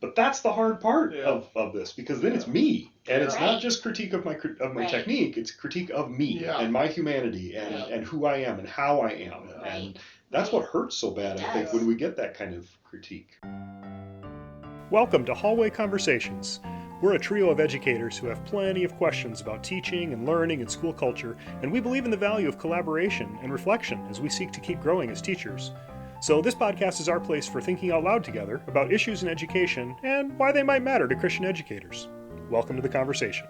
But that's the hard part of this, because then it's me, and it's not just critique of my technique, it's critique of me and my humanity and who I am and how I am. And that's what hurts so bad, I think, when we get that kind of critique. Welcome to Hallway Conversations. We're a trio of educators who have plenty of questions about teaching and learning and school culture, and we believe in the value of collaboration and reflection as we seek to keep growing as teachers. So this podcast is our place for thinking out loud together about issues in education and why they might matter to Christian educators. Welcome to the conversation.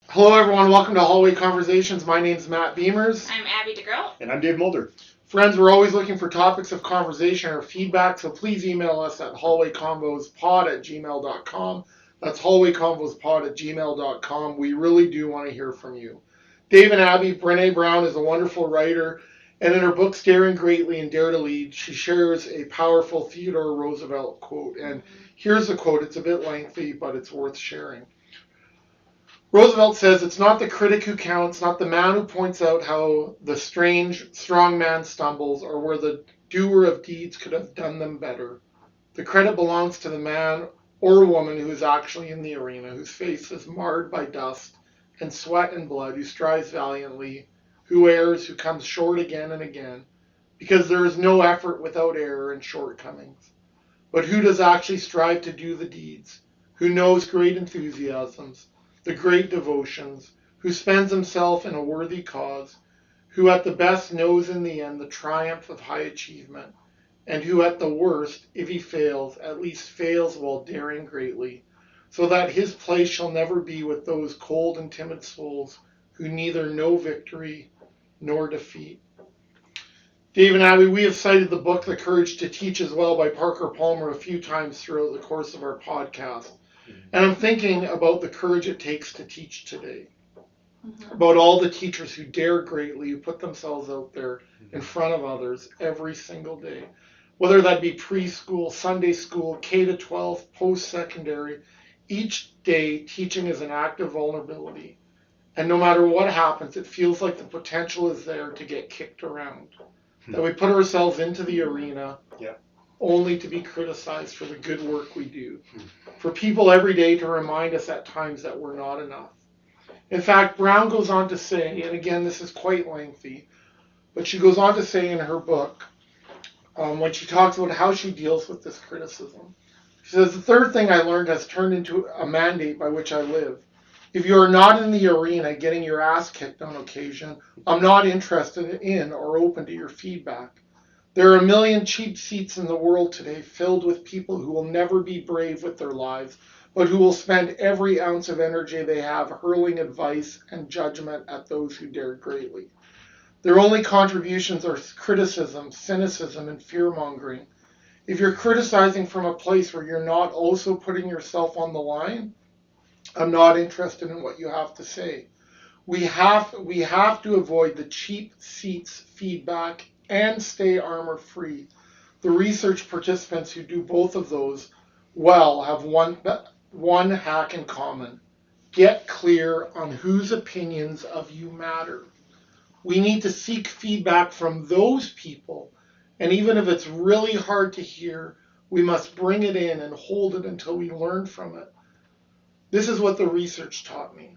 Hello everyone, welcome to Hallway Conversations. My name's Matt Beamers. I'm Abby DeGroat. And I'm Dave Mulder. Friends, we're always looking for topics of conversation or feedback, so please email us at hallwayconvospod@gmail.com. That's hallwayconvospod@gmail.com. We really do want to hear from you. Dave and Abby, Brené Brown is a wonderful writer, and in her book, Daring Greatly and Dare to Lead, she shares a powerful Theodore Roosevelt quote. And here's the quote. It's a bit lengthy, but it's worth sharing. Roosevelt says, "It's not the critic who counts, not the man who points out how the strange, strong man stumbles, or where the doer of deeds could have done them better. The credit belongs to the man or woman who is actually in the arena, whose face is marred by dust and sweat and blood, who strives valiantly, who errs, who comes short again and again, because there is no effort without error and shortcomings. But who does actually strive to do the deeds, who knows great enthusiasms, the great devotions, who spends himself in a worthy cause, who at the best knows in the end the triumph of high achievement, and who at the worst, if he fails, at least fails while daring greatly, so that his place shall never be with those cold and timid souls who neither know victory nor defeat." Dave and Abby, we have cited the book The Courage to Teach as well by Parker Palmer a few times throughout the course of our podcast. And I'm thinking about the courage it takes to teach today. About all the teachers who dare greatly, who put themselves out there in front of others every single day. Whether that be preschool, Sunday school, K-12, post-secondary, each day teaching is an act of vulnerability. And no matter what happens, it feels like the potential is there to get kicked around. That we put ourselves into the arena only to be criticized for the good work we do. For people every day to remind us at times that we're not enough. In fact, Brown goes on to say, and again, this is quite lengthy, but she goes on to say in her book, when she talks about how she deals with this criticism, she says, "The third thing I learned has turned into a mandate by which I live. If you are not in the arena getting your ass kicked on occasion, I'm not interested in or open to your feedback. There are a million cheap seats in the world today filled with people who will never be brave with their lives, but who will spend every ounce of energy they have hurling advice and judgment at those who dare greatly. Their only contributions are criticism, cynicism, and fear-mongering. If you're criticizing from a place where you're not also putting yourself on the line, I'm not interested in what you have to say. We have to avoid the cheap seats feedback and stay armor free. The research participants who do both of those well have one hack in common. Get clear on whose opinions of you matter. We need to seek feedback from those people, and even if it's really hard to hear, we must bring it in and hold it until we learn from it. This is what the research taught me.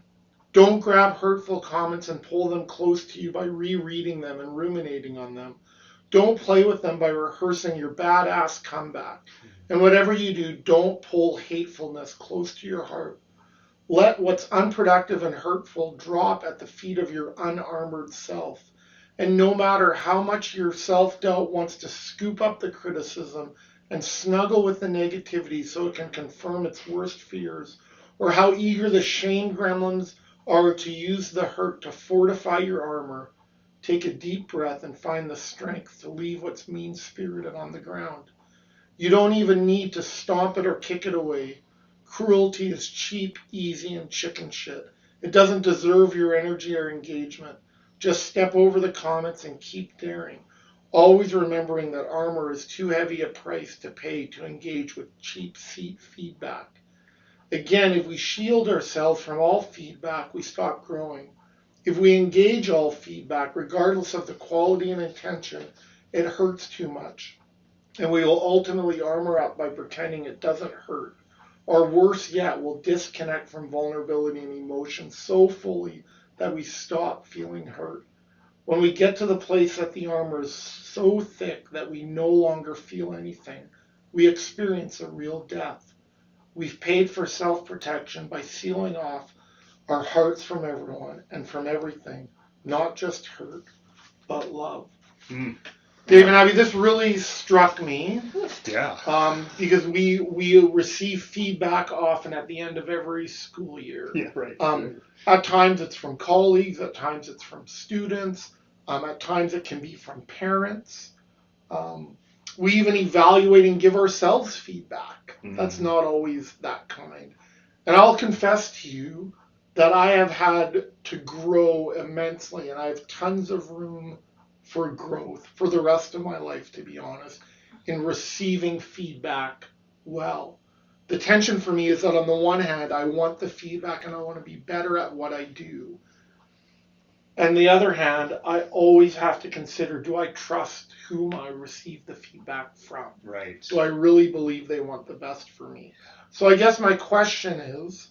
Don't grab hurtful comments and pull them close to you by rereading them and ruminating on them. Don't play with them by rehearsing your badass comeback. And whatever you do, don't pull hatefulness close to your heart. Let what's unproductive and hurtful drop at the feet of your unarmored self. And no matter how much your self-doubt wants to scoop up the criticism and snuggle with the negativity so it can confirm its worst fears, or how eager the shame gremlins are to use the hurt to fortify your armor, take a deep breath and find the strength to leave what's mean-spirited on the ground. You don't even need to stomp it or kick it away. Cruelty is cheap, easy, and chicken shit. It doesn't deserve your energy or engagement. Just step over the comments and keep daring, always remembering that armor is too heavy a price to pay to engage with cheap seat feedback. Again, if we shield ourselves from all feedback, we stop growing. If we engage all feedback, regardless of the quality and intention, it hurts too much. And we will ultimately armor up by pretending it doesn't hurt. Or worse yet, we'll disconnect from vulnerability and emotion so fully that we stop feeling hurt. When we get to the place that the armor is so thick that we no longer feel anything, we experience a real death. We've paid for self-protection by sealing off our hearts from everyone and from everything, not just hurt, but love. Mm. Dave and Abby, this really struck me. Yeah. Because we receive feedback often at the end of every school year. Yeah, right. At times it's from colleagues, at times it's from students, at times it can be from parents. We even evaluate and give ourselves feedback. Mm-hmm. That's not always that kind. And I'll confess to you that I have had to grow immensely, and I have tons of room for growth for the rest of my life, to be honest, in receiving feedback well. The tension for me is that on the one hand, I want the feedback and I want to be better at what I do. And the other hand, I always have to consider, do I trust whom I receive the feedback from? Right. Do I really believe they want the best for me? So I guess my question is,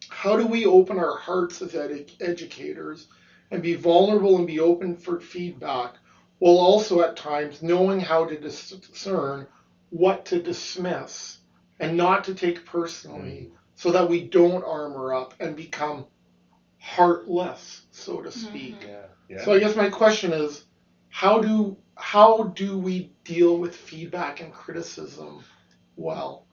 how do we open our hearts as educators and be vulnerable and be open for feedback, while also at times knowing how to discern what to dismiss and not to take personally, so that we don't armor up and become heartless, so to speak. Mm-hmm. Yeah. So I guess my question is, how do we deal with feedback and criticism well?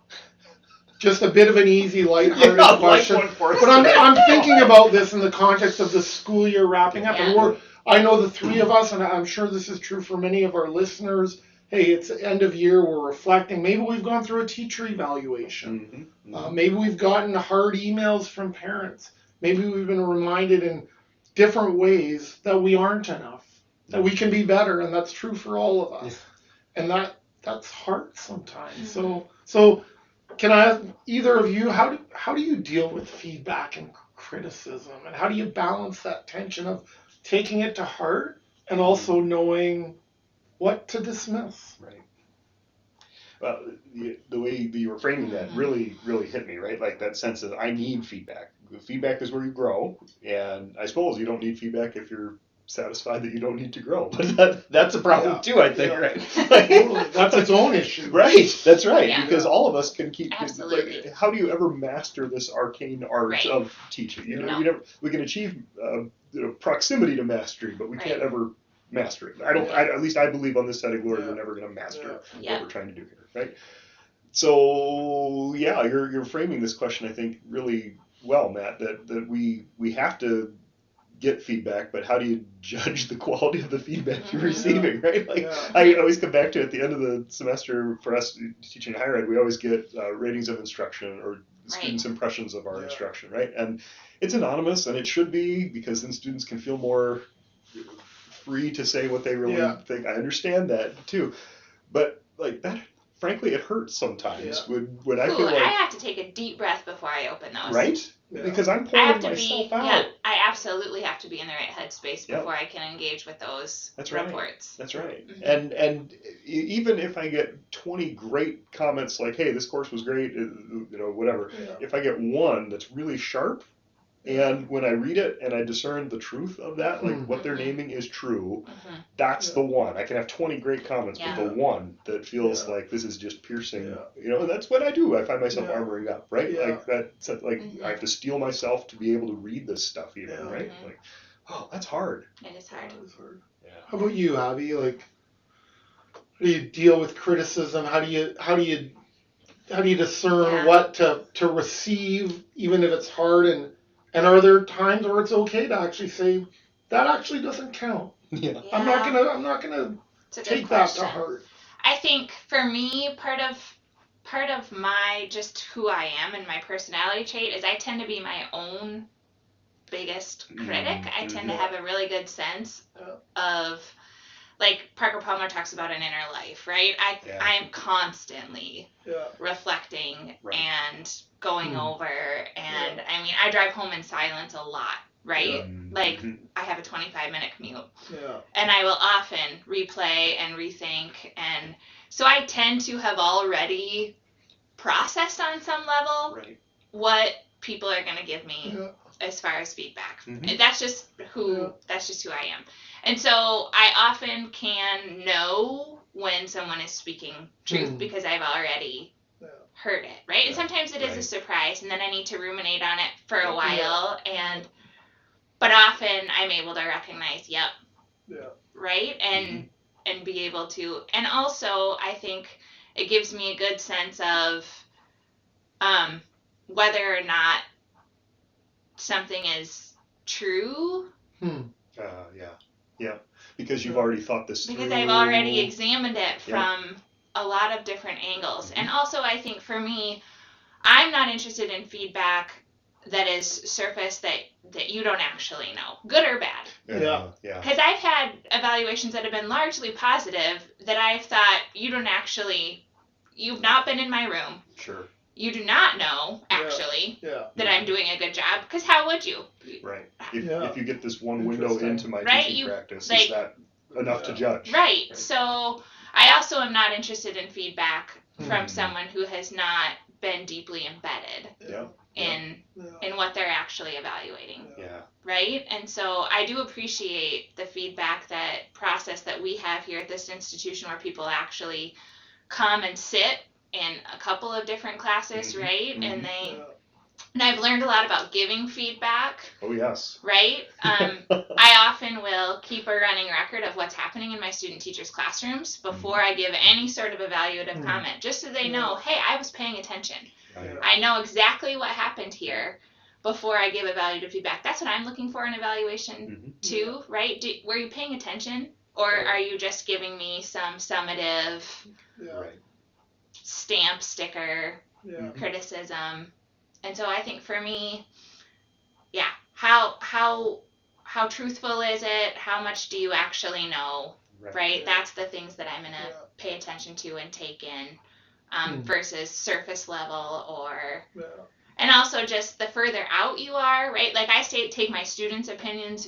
Just a bit of an easy, lighthearted question. But I'm thinking about this in the context of the school year wrapping up. And I know the three of us, and I'm sure this is true for many of our listeners, hey, it's the end of year, we're reflecting. Maybe we've gone through a teacher evaluation. Mm-hmm. Maybe we've gotten hard emails from parents. Maybe we've been reminded in different ways that we aren't enough, that we can be better, and that's true for all of us. Yeah. And that's hard sometimes. Mm-hmm. So can I ask either of you, how do you deal with feedback and criticism, and how do you balance that tension of taking it to heart and also knowing what to dismiss? Right. Well, the way you were framing that really, really hit me, right? Like that sense of I need feedback. Feedback is where you grow, and I suppose you don't need feedback if you're satisfied that you don't need to grow. But that's a problem too, I think, right? Like, that's its own issue. Right, that's right, because all of us can keep... Absolutely. Like, how do you ever master this arcane art of teaching? We can achieve proximity to mastery, but we can't ever master it. At least I believe on this side of glory we're never going to master what we're trying to do here, right? So, you're framing this question, I think, really well, Matt, that we have to get feedback, but how do you judge the quality of the feedback you're receiving, right? Like I always come back to at the end of the semester for us teaching higher ed, we always get ratings of instruction or students' impressions of our instruction, right? And it's anonymous, and it should be, because then students can feel more free to say what they really think. I understand that too, but like that, frankly, it hurts sometimes when I feel like I have to take a deep breath before I open those. Right? Yeah. Because I'm pouring myself out. Yeah, I absolutely have to be in the right headspace before I can engage with those reports. That's right. Mm-hmm. And even if I get 20 great comments like, "Hey, this course was great," whatever. Yeah. If I get one that's really sharp, and when I read it and I discern the truth of that, like what they're naming is true, that's the one. I can have 20 great comments, but the one that feels like this is just piercing, and that's what I do. I find myself armoring up, right? Like that's like I have to steel myself to be able to read this stuff even, right? Like, oh, that's hard. It is hard. Yeah. How about you, Abby? Like, how do you deal with criticism? How do you discern what to receive, even if it's hard? And are there times where it's okay to actually say that actually doesn't count? Yeah. I'm not gonna take that to heart. I think for me, part of my just who I am and my personality trait is I tend to be my own biggest critic. I tend to have a really good sense of, like Parker Palmer talks about an inner life, right? I am constantly reflecting and going over, and I mean, I drive home in silence a lot, right? Like, I have a 25-minute commute. Yeah. And I will often replay and rethink. And so I tend to have already processed on some level what people are going to give me as far as feedback. And that's just who I am. And so I often can know when someone is speaking truth because I've already heard it, right? And sometimes it is a surprise, and then I need to ruminate on it for a while, but often I'm able to recognize, right? And be able to, and also I think it gives me a good sense of whether or not something is true. Because you've already thought this through. Because I've already examined it from a lot of different angles. And also I think for me, I'm not interested in feedback that is surface that you don't actually know, good or bad. Because I've had evaluations that have been largely positive that I've thought you've not been in my room. Sure. You do not know, actually, that I'm doing a good job, because how would you? Right. If you get this one window into my teaching practice, is that enough to judge? Right. So I also am not interested in feedback from someone who has not been deeply embedded in what they're actually evaluating. Right? And so I do appreciate the feedback process that we have here at this institution, where people actually come and sit in a couple of different classes, right? And I've learned a lot about giving feedback. Oh, yes. Right? I often will keep a running record of what's happening in my student teachers' classrooms before I give any sort of evaluative comment, just so they know, hey, I was paying attention. I know exactly what happened here before I give evaluative feedback. That's what I'm looking for in evaluation too, right? Were you paying attention? Or are you just giving me some summative stamp, sticker, criticism? And so I think for me, how truthful is it? How much do you actually know? Right? That's the things that I'm going to pay attention to and take in versus surface level and also just the further out you are, right? Like I take my students' opinions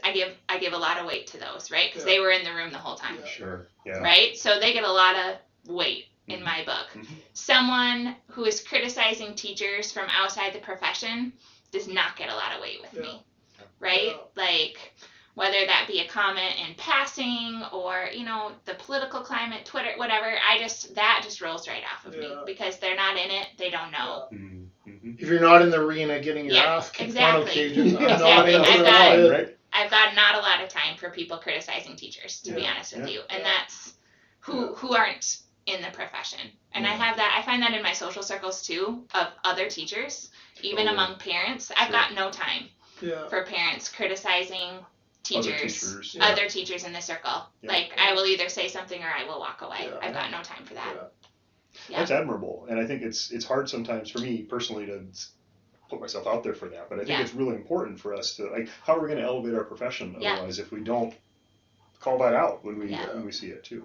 I give a lot of weight to those, right? Because they were in the room the whole time. Sure. Yeah. Right? So they get a lot of weight in my book. Someone who is criticizing teachers from outside the profession does not get a lot of weight with me. Right? Like whether that be a comment in passing or, the political climate, Twitter, whatever, that just rolls right off of me because they're not in it, they don't know. If you're not in the arena getting your ass kicked on occasion, I've got not a lot of time for people criticizing teachers, to be honest with you. And that's who aren't in the profession. And I find that in my social circles too, of other teachers, even among parents. I've got no time for parents criticizing other teachers in the circle. Like I will either say something or I will walk away. I've got no time for that. That's admirable, and I think it's hard sometimes for me personally to put myself out there for that, but I think it's really important for us to, how are we going to elevate our profession otherwise if we don't call that out when we see it too.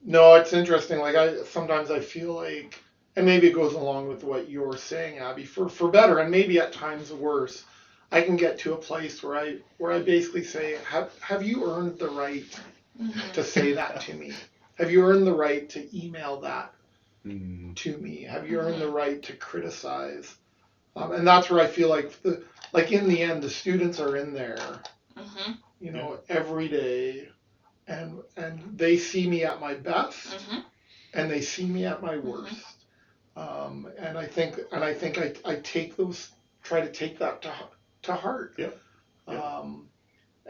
No, it's interesting. Sometimes I feel like, and maybe it goes along with what you're saying, Abby, for better and maybe at times worse, I can get to a place where I basically say, have you earned the right to say that to me? Have you earned the right to email that to me? Have you earned the right to criticize? And that's where I feel like in the end, the students are in there, every day, and they see me at my best, and they see me at my worst. And I think I try to take that to heart.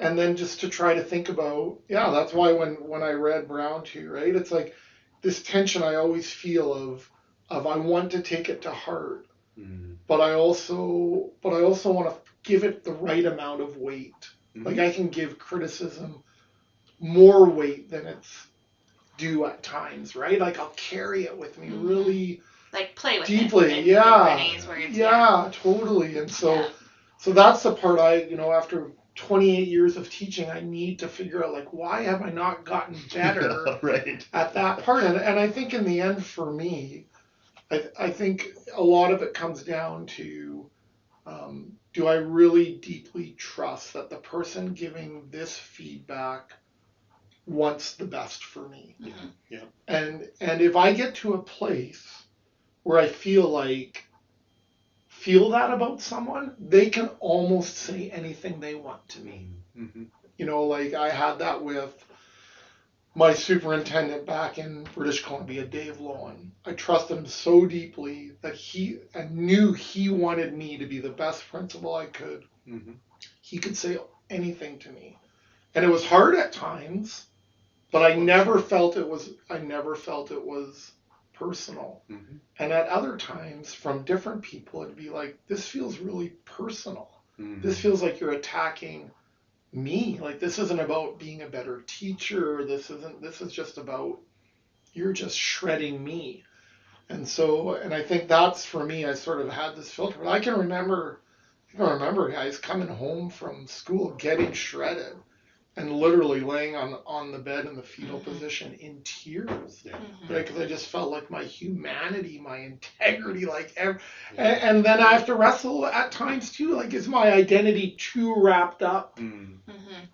And then just to try to think about, that's why when I read Brown too, right? It's like this tension I always feel of I want to take it to heart, but I also want to give it the right amount of weight. Like I can give criticism more weight than it's due at times, right? Like I'll carry it with me really play with deeply. It. Totally. And so that's the part after 28 years of teaching, I need to figure out why have I not gotten better at that part? And I think in the end for me, I think a lot of it comes down to do I really deeply trust that the person giving this feedback wants the best for me? Yeah. And if I get to a place where I feel that about someone, they can almost say anything they want to me. You know, like I had that with my superintendent back in British Columbia, Dave Lowen. I trusted him so deeply that I knew he wanted me to be the best principal I could. He could say anything to me. And it was hard at times, but I never felt it was personal. And at other times, from different people, it'd be like, this feels really personal. This feels like you're attacking me. Like, this isn't about being a better teacher. This is just about, you're just shredding me. And I think that's, for me, I sort of had this filter. I can remember guys coming home from school getting shredded and literally laying on the bed in the fetal position in tears, right? Because I just felt like my humanity, my integrity, and then I have to wrestle at times too, like, is my identity too wrapped up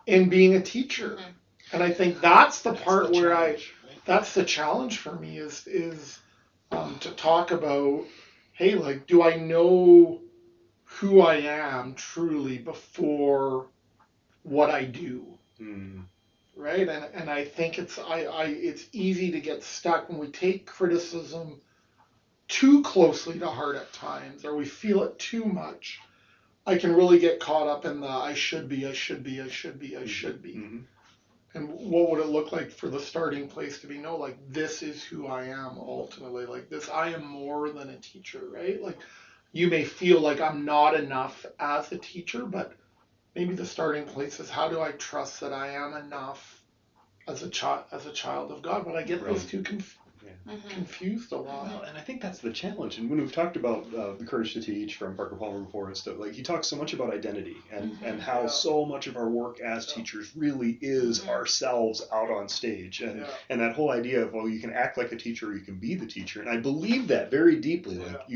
in being a teacher? And I think that's the part where that's the challenge for me is to talk about, hey, like, do I know who I am truly before what I do? Right? And I think it's easy to get stuck when we take criticism too closely to heart at times, or we feel it too much. I can really get caught up in the I should be. And what would it look like for the starting place to be, no, like, this is who I am ultimately. Like, this, I am more than a teacher, right? Like, you may feel like I'm not enough as a teacher, but maybe the starting place is, how do I trust that I am enough as a child of God? But I get those two confused a lot. Well, and I think that's the challenge. And when we've talked about The Courage to Teach from Parker Palmer before and stuff, like, he talks so much about identity and how so much of our work as teachers really is ourselves out on stage. And that whole idea of, well, you can act like a teacher or you can be the teacher. And I believe that very deeply. Like,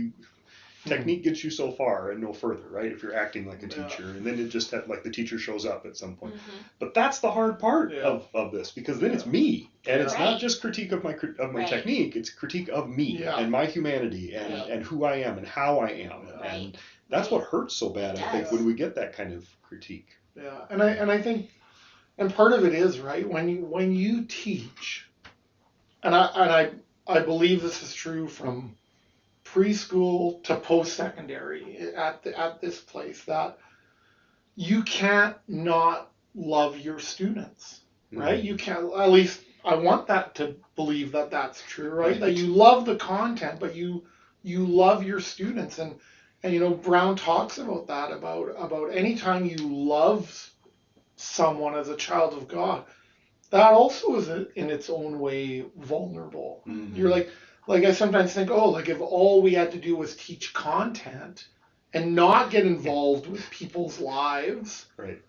technique gets you so far and no further, right? If you're acting like a teacher, and then it just like the teacher shows up at some point. But that's the hard part of this, because then it's me, and it's not just critique of my technique; it's critique of me and my humanity and who I am and how I am, and that's what hurts so bad. I think when we get that kind of critique. Yeah, and I think, and part of it is, right, when you teach, and I believe this is true from preschool to post-secondary at this place, that you can't not love your students, right? You can't, at least I want that to believe that that's true, right? That you love the content, but you love your students. And you know, Brown talks about that, about anytime you love someone as a child of God, that also is in its own way vulnerable. You're like I sometimes think, oh, like, if all we had to do was teach content and not get involved with people's lives, right,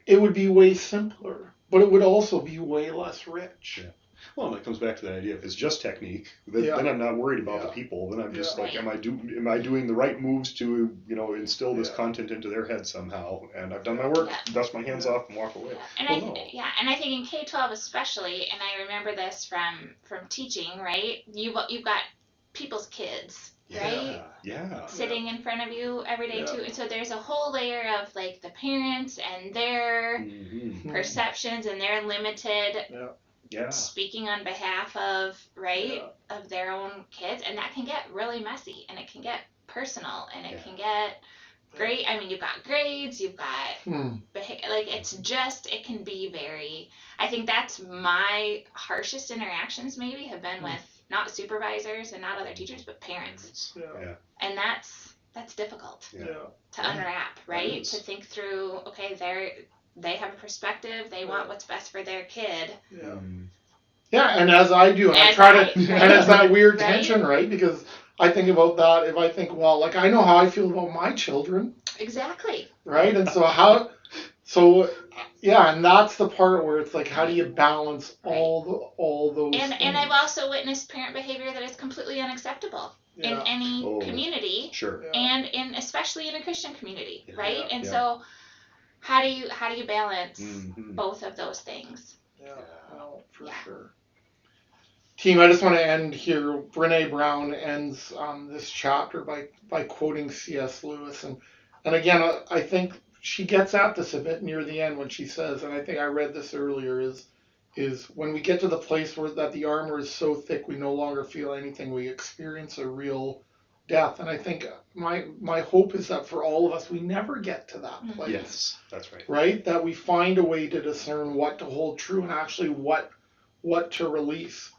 it would be way simpler, but it would also be way less rich. Yeah. Well, and that comes back to the idea, if it's just technique, then I'm not worried about the people. Then I'm just like, am I doing the right moves to, you know, instill this content into their head somehow? And I've done my work, dust my hands off, and walk away. And and I think in K-12 especially, and I remember this from teaching, right? You've got people's kids, right? Yeah. Sitting in front of you every day too, and so there's a whole layer of, like, the parents and their perceptions and their limited. Speaking on behalf of of their own kids, and that can get really messy, and it can get personal, and it can get great. I mean, you've got grades, you've got like, it can be very. I think that's my harshest interactions maybe have been with not supervisors and not other teachers, but parents. And that's difficult to unwrap, right? To think through. Okay, they have a perspective. They want what's best for their kid. And as I do, and I try to, and it's that weird tension, right? Because I think about that. If I think, well, like, I know how I feel about my children. Exactly. Right, and so So, yeah, and that's the part where it's like, how do you balance all those and things? And I've also witnessed parent behavior that is completely unacceptable in any community, and especially in a Christian community, right? And so, how do you balance both of those things? For sure. Team, I just want to end here. Brené Brown ends this chapter by quoting C.S. Lewis, and again, I think she gets at this a bit near the end when she says, and I think I read this earlier, is when we get to the place where that the armor is so thick we no longer feel anything, we experience a real death. And I think my hope is that for all of us, we never get to that place. Yes, that's right. Right? That we find a way to discern what to hold true and actually what to release.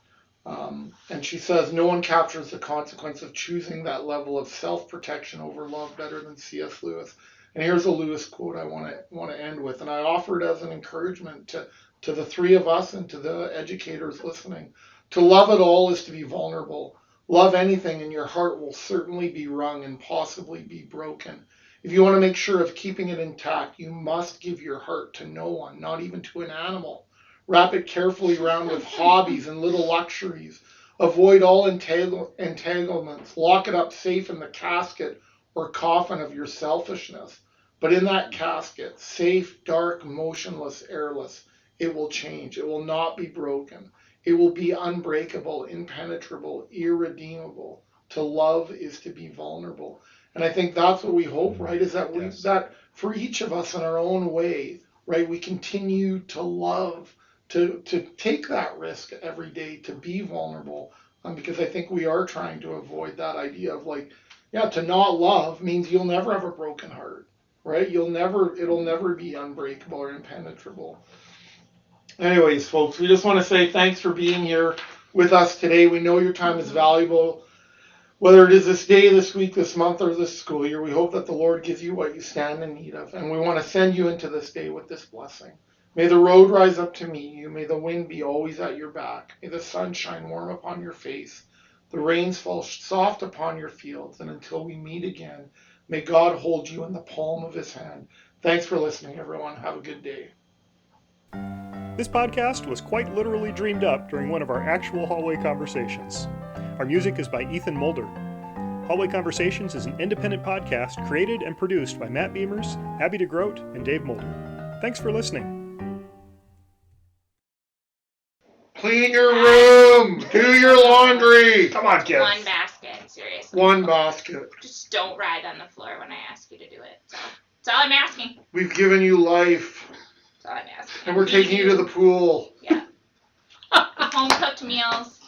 And she says, no one captures the consequence of choosing that level of self-protection over love better than C.S. Lewis. And here's a Lewis quote I want to end with, and I offer it as an encouragement to the three of us and to the educators listening. To love at all is to be vulnerable. Love anything and your heart will certainly be wrung and possibly be broken. If you want to make sure of keeping it intact, you must give your heart to no one, not even to an animal. Wrap it carefully around with hobbies and little luxuries. Avoid all entanglements. Lock it up safe in the casket or coffin of your selfishness. But in that casket, safe, dark, motionless, airless, it will change. It will not be broken. It will be unbreakable, impenetrable, irredeemable. To love is to be vulnerable. And I think that's what we hope, right? Is that that for each of us in our own way, right, we continue to love, to take that risk every day, to be vulnerable, because I think we are trying to avoid that idea of to not love means you'll never have a broken heart, right? It'll never be unbreakable or impenetrable. Anyways, folks, we just want to say thanks for being here with us today. We know your time is valuable, whether it is this day, this week, this month, or this school year. We hope that the Lord gives you what you stand in need of, and we want to send you into this day with this blessing. May the road rise up to meet you. May the wind be always at your back. May the sun shine warm upon your face. The rains fall soft upon your fields. And until we meet again, may God hold you in the palm of his hand. Thanks for listening, everyone. Have a good day. This podcast was quite literally dreamed up during one of our actual hallway conversations. Our music is by Ethan Mulder. Hallway Conversations is an independent podcast created and produced by Matt Beamers, Abby DeGroat, and Dave Mulder. Thanks for listening. Clean your room. Do your laundry. Come on, kids. One basket, seriously. One basket. Just don't ride on the floor when I ask you to do it. That's all I'm asking. We've given you life. That's all I'm asking. And we're taking you to the pool. Yeah. Home cooked meals,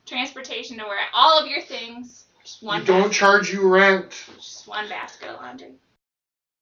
transportation to where all of your things. Just one. We don't charge you rent. Just one basket of laundry.